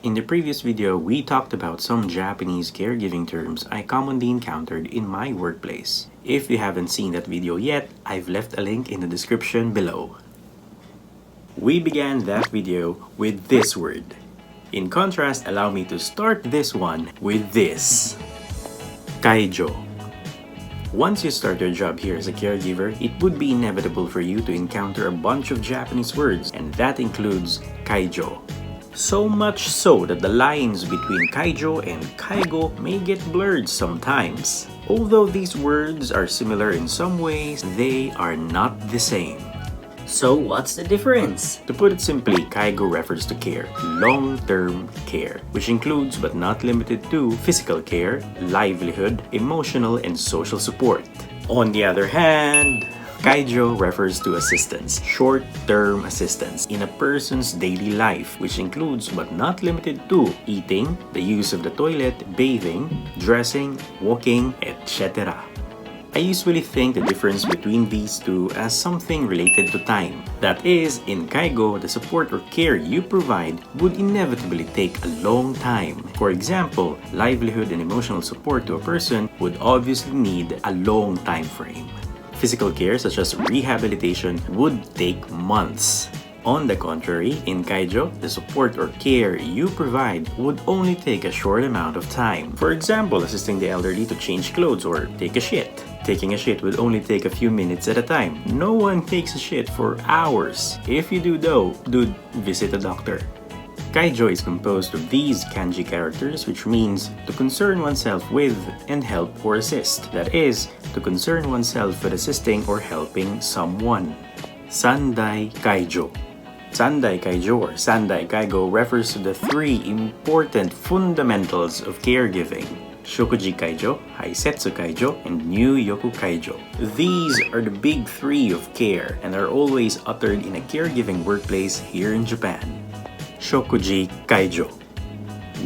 In the previous video, we talked about some Japanese caregiving terms I commonly encountered in my workplace. If you haven't seen that video yet, I've left a link in the description below. We began that video with this word. In contrast, allow me to start this one with this. Kaijo. Once you start your job here as a caregiver, it would be inevitable for you to encounter a bunch of Japanese words, and that includes Kaijo. So much so that the lines between Kaijo and Kaigo may get blurred sometimes. Although these words are similar in some ways, they are not the same. So what's the difference? To put it simply, Kaigo refers to care, long-term care, which includes but not limited to physical care, livelihood, emotional, and social support. On the other hand, Kaijo refers to assistance, short-term assistance in a person's daily life, which includes but not limited to eating, the use of the toilet, bathing, dressing, walking, etc. I usually think the difference between these two as something related to time. That is, in Kaigo, the support or care you provide would inevitably take a long time. For example, livelihood and emotional support to a person would obviously need a long time frame. Physical care such as rehabilitation would take months. On the contrary, in Kaijo, the support or care you provide would only take a short amount of time. For example, assisting the elderly to change clothes or take a shit. Taking a shit would only take a few minutes at a time. No one takes a shit for hours. If you do though, dude, visit a doctor. Kaijo is composed of these kanji characters, which means to concern oneself with and help or assist. That is, to concern oneself with assisting or helping someone. Sandai Kaijo. Sandai Kaijo or Sandai Kaigo refers to the three important fundamentals of caregiving: Shokuji Kaijo, Haisetsu Kaijo, and New Yoku Kaijo. These are the big three of care and are always uttered in a caregiving workplace here in Japan. Shokuji Kaijo,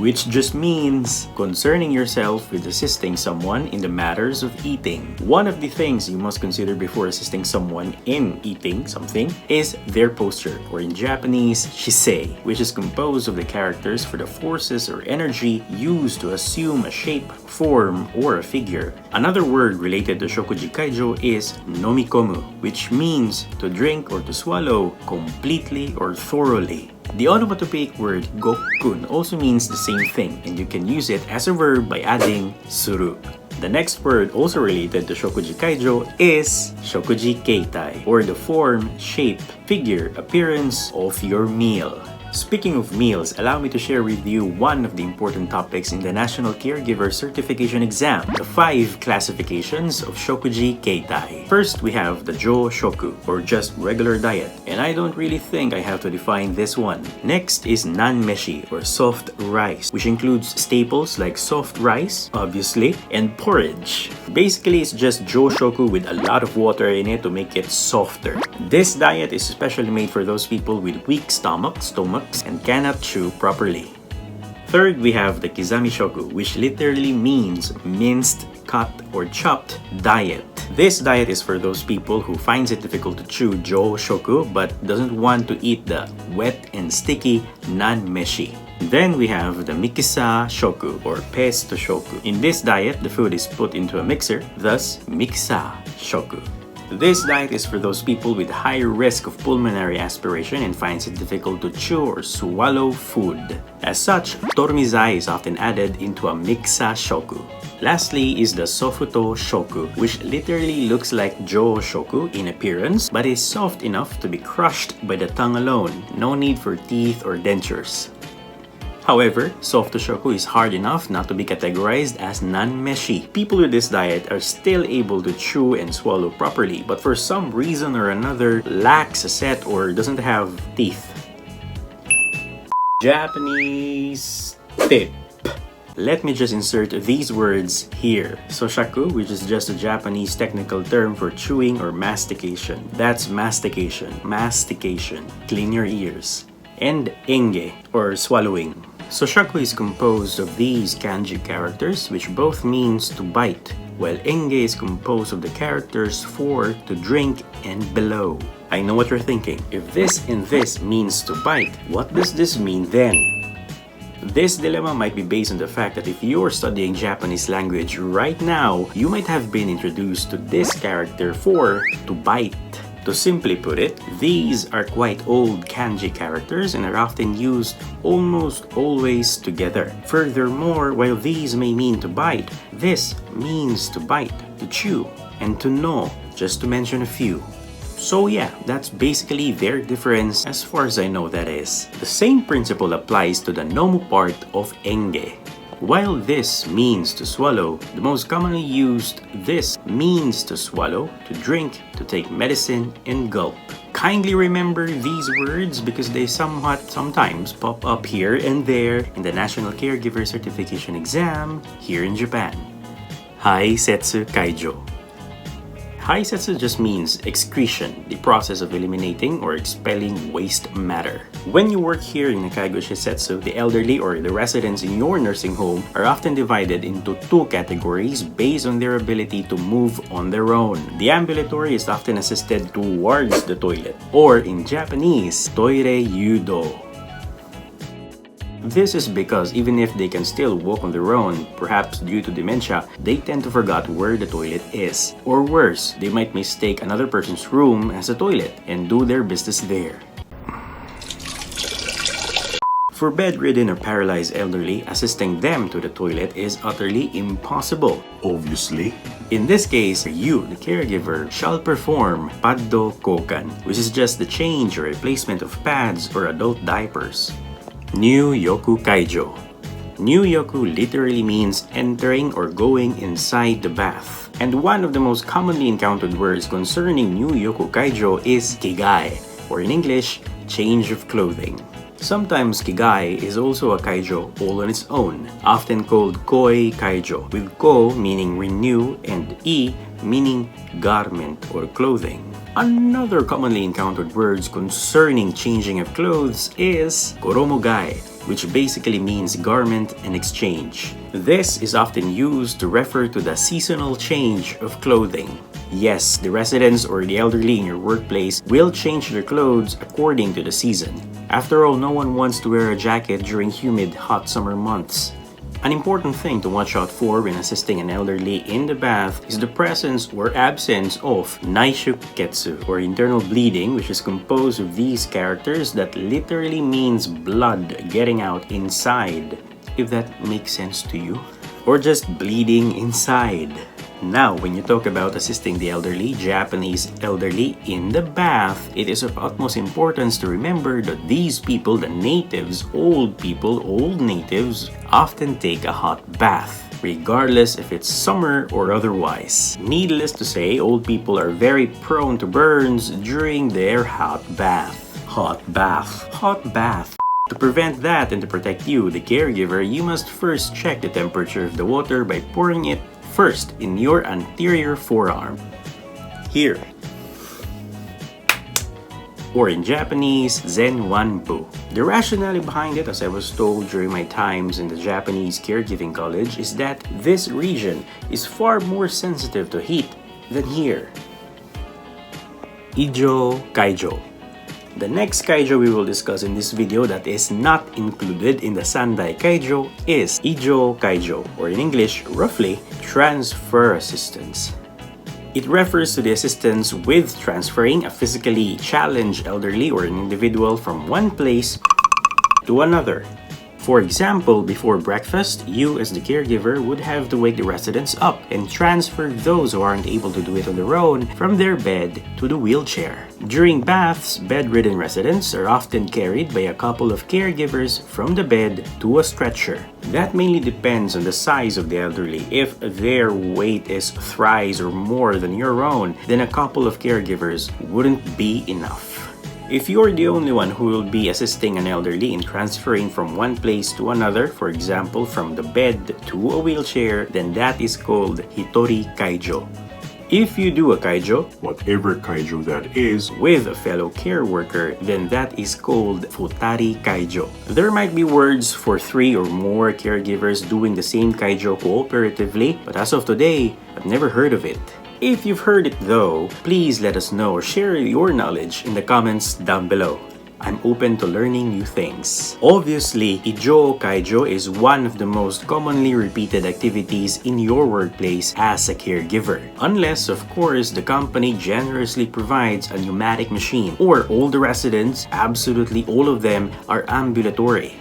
which just means concerning yourself with assisting someone in the matters of eating. One of the things you must consider before assisting someone in eating something is their posture, or in Japanese, shisei, which is composed of the characters for the forces or energy used to assume a shape, form, or a figure. Another word related to Shokuji Kaijo is nomikomu, which means to drink or to swallow completely or thoroughly. The onomatopoeic word gokkun also means the same thing, and you can use it as a verb by adding suru. The next word also related to Shokuji Kaijo is Shokuji Keitai, or the form, shape, figure, appearance of your meal. Speaking of meals, allow me to share with you one of the important topics in the National Caregiver Certification Exam, the 5 classifications of Shokuji Keitai. First, we have the Jo Shoku, or just regular diet, and I don't really think I have to define this one. Next is Nanmeshi, or soft rice, which includes staples like soft rice, obviously, and porridge. Basically, it's just Jo Shoku with a lot of water in it to make it softer. This diet is especially made for those people with weak stomachs, and cannot chew properly. Third, we have the Kizami Shoku, which literally means minced, cut, or chopped diet. This diet is for those people who finds it difficult to chew Jo Shoku but doesn't want to eat the wet and sticky Nanmeshi. Then we have the Mikisa Shoku, or Pesto Shoku. In this diet, the food is put into a mixer, thus Mikisa Shoku. This diet is for those people with high risk of pulmonary aspiration and finds it difficult to chew or swallow food. As such, tormizai is often added into a Miksa Shoku. Lastly is the Sofuto Shoku, which literally looks like Jo Shoku in appearance, but is soft enough to be crushed by the tongue alone. No need for teeth or dentures. However, soft shoku is hard enough not to be categorized as nanmeshi. People with this diet are still able to chew and swallow properly, but for some reason or another lacks a set or doesn't have teeth. Japanese tip. Let me just insert these words here. Soshaku, which is just a Japanese technical term for chewing or mastication. That's mastication. Mastication. Clean your ears. And enge, or swallowing. Soshaku is composed of these kanji characters, which both means to bite, while enge is composed of the characters for to drink and below. I know what you're thinking. If this and this means to bite, what does this mean then? This dilemma might be based on the fact that if you're studying Japanese language right now, you might have been introduced to this character for to bite. To simply put it, these are quite old kanji characters and are often used almost always together. Furthermore, while these may mean to bite, this means to bite, to chew, and to gnaw, just to mention a few. So yeah, that's basically their difference as far as I know, that is. The same principle applies to the nomu part of enge. While this means to swallow, the most commonly used this means to swallow, to drink, to take medicine, and gulp. Kindly remember these words because they sometimes pop up here and there in the National Caregiver Certification Exam here in Japan. Haisetsu Kaijo. Haisetsu just means excretion, the process of eliminating or expelling waste matter. When you work here in Kaigo Shisetsu, the elderly or the residents in your nursing home are often divided into two categories based on their ability to move on their own. The ambulatory is often assisted towards the toilet, or in Japanese, toire yudo. This is because even if they can still walk on their own, perhaps due to dementia, they tend to forget where the toilet is. Or worse, they might mistake another person's room as a toilet and do their business there. For bedridden or paralyzed elderly, assisting them to the toilet is utterly impossible. Obviously. In this case, you, the caregiver, shall perform paddo kokan, which is just the change or replacement of pads or adult diapers. New Yoku Kaijo. New Yoku literally means entering or going inside the bath. And one of the most commonly encountered words concerning New Yoku Kaijo is kigai, or in English, change of clothing. Sometimes kigai is also a kaijo all on its own, often called koi kaijo, with ko meaning renew and i meaning garment or clothing. Another commonly encountered words concerning changing of clothes is koromogai, which basically means garment and exchange. This is often used to refer to the seasonal change of clothing. Yes, the residents or the elderly in your workplace will change their clothes according to the season. After all, no one wants to wear a jacket during humid, hot summer months. An important thing to watch out for when assisting an elderly in the bath is the presence or absence of naishuketsu, or internal bleeding, which is composed of these characters that literally means blood getting out inside, if that makes sense to you, or just bleeding inside. Now, when you talk about assisting the elderly, Japanese elderly, in the bath, it is of utmost importance to remember that these people, the natives, old people, old natives, often take a hot bath, regardless if it's summer or otherwise. Needless to say, old people are very prone to burns during their hot bath. Hot bath. Hot bath. To prevent that and to protect you, the caregiver, you must first check the temperature of the water by pouring it first in your anterior forearm. Here. Or in Japanese, Zen-wan-bu. The rationale behind it, as I was told during my times in the Japanese caregiving college, is that this region is far more sensitive to heat than here. Ijo Kaijo. The next Kaijo we will discuss in this video that is not included in the Sandai Kaijo is Ijo Kaijo, or in English, roughly, transfer assistance. It refers to the assistance with transferring a physically challenged elderly or an individual from one place to another. For example, before breakfast, you as the caregiver would have to wake the residents up and transfer those who aren't able to do it on their own from their bed to the wheelchair. During baths, bedridden residents are often carried by a couple of caregivers from the bed to a stretcher. That mainly depends on the size of the elderly. If their weight is thrice or more than your own, then a couple of caregivers wouldn't be enough. If you're the only one who will be assisting an elderly in transferring from one place to another, for example from the bed to a wheelchair, then that is called Hitori Kaijo. If you do a Kaijo, whatever Kaijo that is, with a fellow care worker, then that is called Futari Kaijo. There might be words for 3 or more caregivers doing the same Kaijo cooperatively, but as of today, I've never heard of it. If you've heard it though, please let us know or share your knowledge in the comments down below. I'm open to learning new things. Obviously, Ijo o Kaijo is one of the most commonly repeated activities in your workplace as a caregiver. Unless, of course, the company generously provides a pneumatic machine, or all the residents, absolutely all of them, are ambulatory.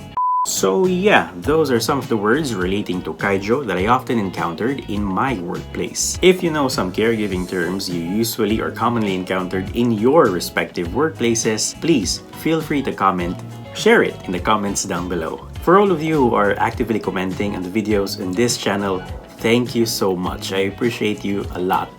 So yeah, those are some of the words relating to Kaijo that I often encountered in my workplace. If you know some caregiving terms you usually or commonly encountered in your respective workplaces, please feel free to comment, share it in the comments down below. For all of you who are actively commenting on the videos in this channel, thank you so much. I appreciate you a lot.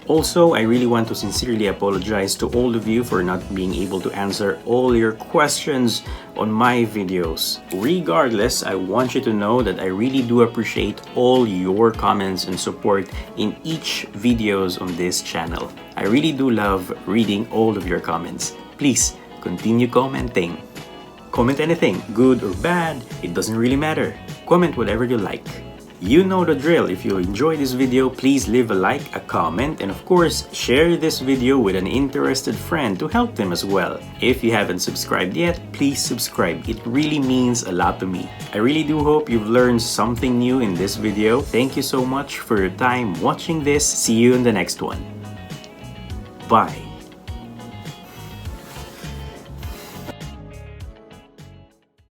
Also, I really want to sincerely apologize to all of you for not being able to answer all your questions on my videos. Regardless, I want you to know that I really do appreciate all your comments and support in each videos on this channel. I really do love reading all of your comments. Please continue commenting. Comment anything, good or bad, it doesn't really matter. Comment whatever you like. You know the drill. If you enjoyed this video, please leave a like, a comment, and of course, share this video with an interested friend to help them as well. If you haven't subscribed yet, please subscribe. It really means a lot to me. I really do hope you've learned something new in this video. Thank you so much for your time watching this. See you in the next one. Bye.